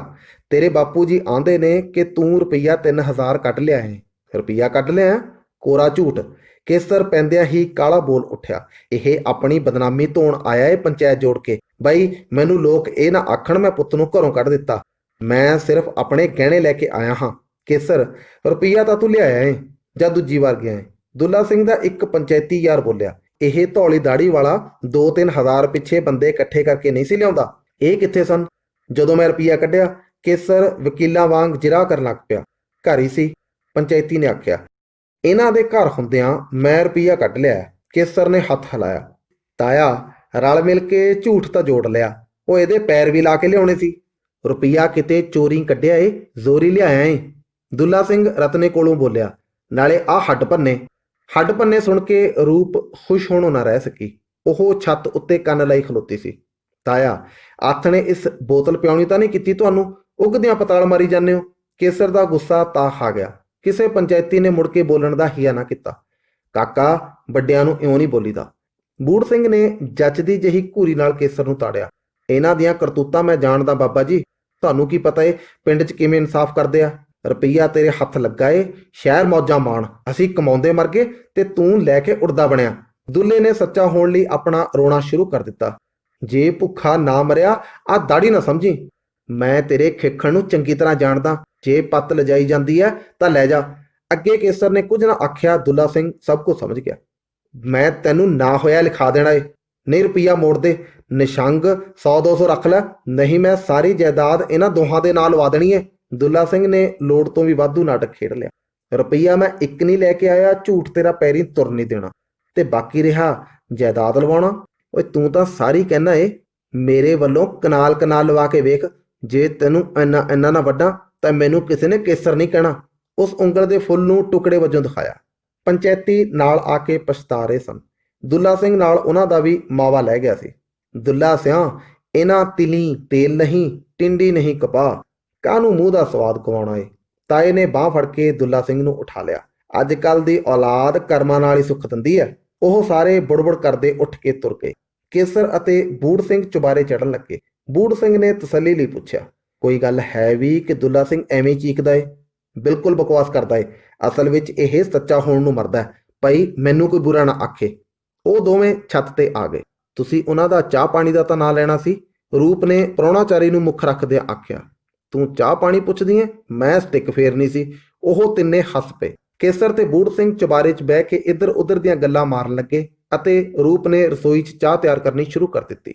ਤੇਰੇ ਬਾਪੂ ਜੀ ਆਂਦੇ ਨੇ ਕਿ ਤੂੰ ਰੁਪਈਆ 3000 ਕੱਢ ਲਿਆ ਹੈ। ਰੁਪਈਆ ਕੱਢ ਲਿਆ? ਕੋਰਾ ਝੂਠ। ਕੇਸਰ ਪੈਂਦਿਆਂ ਹੀ ਕਾਲਾ ਬੋਲ ਉੱਠਿਆ। ਇਹ ਆਪਣੀ ਬਦਨਾਮੀ ਧੋਣ ਆਇਆ ਏ ਪੰਚਾਇਤ ਜੋੜ ਕੇ। ਬਈ ਮੈਨੂੰ ਲੋਕ ਇਹ ਨਾ ਆਖਣ ਮੈਂ ਪੁੱਤ ਨੂੰ ਘਰੋਂ ਕੱਢ ਦਿੱਤਾ। ਮੈਂ ਸਿਰਫ ਆਪਣੇ ਗਹਿਣੇ ਲੈ ਕੇ ਆਇਆ ਹਾਂ। ਕੇਸਰ, ਰੁਪਈਆ ਤਾਂ ਤੂੰ ਲਿਆਇਆ ਏ ਜਾਂ ਦੂਜੀ ਵਾਰ ਗਿਆ ਏ? ਦੁੱਲਾ ਸਿੰਘ ਦਾ ਇੱਕ ਪੰਚਾਇਤੀ ਯਾਰ ਬੋਲਿਆ, ਇਹ ਧੌਲੀ ਦਾੜੀ ਵਾਲਾ 2-3 ਹਜ਼ਾਰ ਪਿੱਛੇ ਬੰਦੇ ਇਕੱਠੇ ਕਰਕੇ ਨਹੀਂ ਸੀ ਲਿਆਉਂਦਾ। ਇਹ ਕਿੱਥੇ ਸਨ? ਜਦੋਂ ਮੈਂ ਰੁਪਈਆ ਕੱਢਿਆ, ਕੇਸਰ ਵਕੀਲਾਂ ਵਾਂਗ ਜਿਰਾ ਕਰਨ ਲੱਗ ਪਿਆ। ਘਰ ਹੀ ਸੀ, ਪੰਚਾਇਤੀ ਨੇ ਆਖਿਆ। ਇਹਨਾਂ ਦੇ ਘਰ ਹੁੰਦਿਆਂ ਮੈਂ ਰੁਪਈਆ ਕੱਢ ਲਿਆ। ਕੇਸਰ ਨੇ ਹੱਥ ਹਿਲਾਇਆ। ਤਾਇਆ, ਰਲ ਮਿਲ ਕੇ ਝੂਠ ਤਾਂ ਜੋੜ ਲਿਆ। ਉਹ ਇਹਦੇ ਪੈਰ ਵੀ ਲਾ ਕੇ ਲਿਆਉਣੇ ਸੀ। ਰੁਪਈਆ ਕਿਤੇ ਚੋਰੀ ਕੱਢਿਆ ਏ, ਜ਼ੋਰੀ ਲਿਆਇਆ ਏ। ਦੁੱਲਾ ਸਿੰਘ ਰਤਨੇ ਕੋਲੋਂ ਬੋਲਿਆ, ਨਾਲੇ ਆਹ ਹੱਡ ਭੰਨੇ। ਹੱਡ ਭੰਨੇ ਸੁਣ ਕੇ ਰੂਪ ਖੁਸ਼ ਹੋਣੋਂ ਨਾ ਰਹਿ ਸਕੀ। ਉਹ ਛੱਤ ਉੱਤੇ ਕੰਨ ਲਾਈ ਖਲੋਤੀ ਸੀ। ਤਾਇਆ, ਆਥਣੇ ਇਸ ਬੋਤਲ ਪਿਆਉਣੀ ਤਾਂ ਨਹੀਂ ਕੀਤੀ ਤੁਹਾਨੂੰ? ਉਗਦਿਆਂ ਪਤਾਲ ਮਾਰੀ ਜਾਂਦੇ ਹੋ। ਕੇਸਰ ਦਾ ਗੁੱਸਾ ਤਾਂ ਆ ਗਿਆ। ਕਿਸੇ ਪੰਚਾਇਤੀ ਨੇ ਮੁੜ ਕੇ ਬੋਲਣ ਦਾ ਹੀਆ ਨਾ ਕੀਤਾ। ਕਾਕਾ, ਵੱਡਿਆਂ ਨੂੰ ਇਉਂ ਨਹੀਂ ਬੋਲੀਦਾ। ਬੂੜ ਸਿੰਘ ਨੇ ਜੱਚਦੀ ਜਿਹੀ ਘੂਰੀ ਨਾਲ ਕੇਸਰ ਨੂੰ ਤਾੜਿਆ। ਇਹਨਾਂ ਦੀਆਂ ਕਰਤੂਤਾਂ ਮੈਂ ਜਾਣਦਾ ਬਾਬਾ ਜੀ। ਤੁਹਾਨੂੰ ਕੀ ਪਤਾ ਏ ਪਿੰਡ 'ਚ ਕਿਵੇਂ ਇਨਸਾਫ ਕਰਦੇ ਆ? ਰੁਪਈਆ ਤੇਰੇ ਹੱਥ ਲੱਗਾ ਏ, ਸ਼ਹਿਰ ਮੌਜਾਂ ਮਾਣ। ਅਸੀਂ ਕਮਾਉਂਦੇ ਮਰ ਗਏ ਤੇ ਤੂੰ ਲੈ ਕੇ ਉੜਦਾ ਬਣਿਆ। ਦੁੱਲੇ ਨੇ ਸੱਚਾ ਹੋਣ ਲਈ ਆਪਣਾ ਰੋਣਾ ਸ਼ੁਰੂ ਕਰ ਦਿੱਤਾ। ਜੇ ਭੁੱਖਾ ਨਾ ਮਰਿਆ, ਆਹ ਦਾੜੀ ਨਾ ਸਮਝੀ। ਮੈਂ ਤੇਰੇ ਖੇਖਣ ਨੂੰ ਚੰਗੀ ਤਰ੍ਹਾਂ ਜਾਣਦਾ। ਜੇ ਪੱਤ ਲਿਜਾਈ ਜਾਂਦੀ ਹੈ ਤਾਂ ਲੈ ਜਾ। ਅੱਗੇ ਕੇਸਰ ਨੇ ਕੁਝ ਨਾ ਆਖਿਆ। ਦੁੱਲਾ ਸਿੰਘ ਸਭ ਕੁਝ ਸਮਝ ਗਿਆ। ਮੈਂ ਤੈਨੂੰ ਨਾ ਹੋਇਆ ਲਿਖਾ ਦੇਣਾ ਏ। ਨਹੀਂ ਰੁਪਈਆ ਮੋੜ ਦੇ। ਨਿਸ਼ੰਗ 100-200 ਰੱਖ ਲੈ, ਨਹੀਂ ਮੈਂ ਸਾਰੀ ਜਾਇਦਾਦ ਇਹਨਾਂ ਦੋਹਾਂ ਦੇ ਨਾਲ ਲਵਾ ਦੇਣੀ ਏ। ਦੁੱਲਾ ਸਿੰਘ ਨੇ ਲੋੜ ਤੋਂ ਵੀ ਵਾਧੂ ਨਾਟਕ ਖੇਡ ਲਿਆ। ਰੁਪਈਆ ਮੈਂ ਇੱਕ ਨਹੀਂ ਲੈ ਕੇ ਆਇਆ, ਝੂਠ ਤੇਰਾ ਪੈਰੀਂ ਤੁਰ ਨਹੀਂ ਦੇਣਾ। ਤੇ ਬਾਕੀ ਰਿਹਾ ਜਾਇਦਾਦ ਲਵਾਉਣਾ। ਓਏ ਤੂੰ ਤਾਂ ਸਾਰੀ ਕਹਿਣਾ ਏ। ਮੇਰੇ ਵੱਲੋਂ ਕਨਾਲ ਕਨਾਲ ਲਵਾ ਕੇ ਵੇਖ। ਜੇ ਤੈਨੂੰ ਇੰਨਾ ਨਾ ਵੱਡਾ ਤਾਂ ਮੈਨੂੰ ਕਿਸੇ ਨੇ ਕੇਸਰ ਨਹੀਂ ਕਹਿਣਾ। ਉਸ ਉਂਗਲ ਦੇ ਫੁੱਲ ਨੂੰ ਟੁਕੜੇ ਵਜੋਂ ਦਿਖਾਇਆ। ਪੰਚਾਇਤੀ ਨਾਲ ਆ ਕੇ ਪਛਤਾ ਰਹੇ ਸਨ। ਦੁੱਲਾ ਸਿੰਘ ਨਾਲ ਉਹਨਾਂ ਦਾ ਵੀ ਮਾਵਾ ਲੈ ਗਿਆ ਸੀ। ਦੁੱਲਾ ਸਿਆਂ, ਇਹਨਾਂ ਤਿਲੀ ਤੇਲ ਨਹੀਂ, ਟਿੰਡੀ ਨਹੀਂ ਕਪਾਹ, ਕਾਹਨੂੰ ਮੂੰਹ ਦਾ ਸਵਾਦ ਗਵਾਉਣਾ ਏ। ਤਾਏ ਨੇ ਬਾਂਹ ਫੜ ਕੇ ਦੁੱਲਾ ਸਿੰਘ ਨੂੰ ਉਠਾ ਲਿਆ। ਅੱਜ ਕੱਲ੍ਹ ਦੀ ਔਲਾਦ ਕਰਮਾਂ ਨਾਲ ਹੀ ਸੁੱਖ ਦਿੰਦੀ ਹੈ। ਉਹ ਸਾਰੇ ਬੁੜਬੁੜ ਕਰਦੇ ਉੱਠ ਕੇ ਤੁਰ ਗਏ। ਕੇਸਰ ਅਤੇ ਬੂੜ ਸਿੰਘ ਚੁਬਾਰੇ ਚੜ੍ਹਨ ਲੱਗੇ। ਬੂੜ ਸਿੰਘ ਨੇ ਤਸੱਲੀ ਲਈ ਪੁੱਛਿਆ, ਕੋਈ ਗੱਲ ਹੈ ਵੀ ਕਿ ਦੁੱਲਾ ਸਿੰਘ ਐਵੇਂ ਚੀਕਦਾ ਏ? ਬਿਲਕੁਲ ਬਕਵਾਸ ਕਰਦਾ ਏ। ਅਸਲ ਵਿੱਚ ਇਹ ਸੱਚਾ ਹੋਣ ਨੂੰ ਮਰਦਾ ਹੈ। ਭਾਈ ਮੈਨੂੰ ਕੋਈ ਬੁਰਾ ਨਾ ਆਖੇ। ਉਹ ਦੋਵੇਂ ਛੱਤ ਤੇ ਆ ਗਏ। ਤੁਸੀਂ ਉਹਨਾਂ ਦਾ ਚਾਹ ਪਾਣੀ ਦਾ ਤਾਂ ਨਾਂ ਲੈਣਾ ਸੀ। ਰੂਪ ਨੇ ਪ੍ਰਾਹੁਣਾਚਾਰੀ ਨੂੰ ਮੁੱਖ ਰੱਖਦਿਆਂ ਆਖਿਆ। ਤੂੰ ਚਾਹ ਪਾਣੀ ਪੁੱਛਦੀ ਏ? ਮੈਂ ਸਟਿੱਕ ਫੇਰਨੀ ਸੀ। ਉਹ ਤਿੰਨੇ ਹੱਸ ਪਏ। ਕੇਸਰ ਤੇ ਬੂੜ ਸਿੰਘ ਚੁਬਾਰੇ 'ਚ ਬਹਿ ਕੇ ਇੱਧਰ ਉੱਧਰ ਦੀਆਂ ਗੱਲਾਂ ਮਾਰਨ ਲੱਗੇ ਅਤੇ ਰੂਪ ਨੇ ਰਸੋਈ 'ਚ ਚਾਹ ਤਿਆਰ ਕਰਨੀ ਸ਼ੁਰੂ ਕਰ ਦਿੱਤੀ।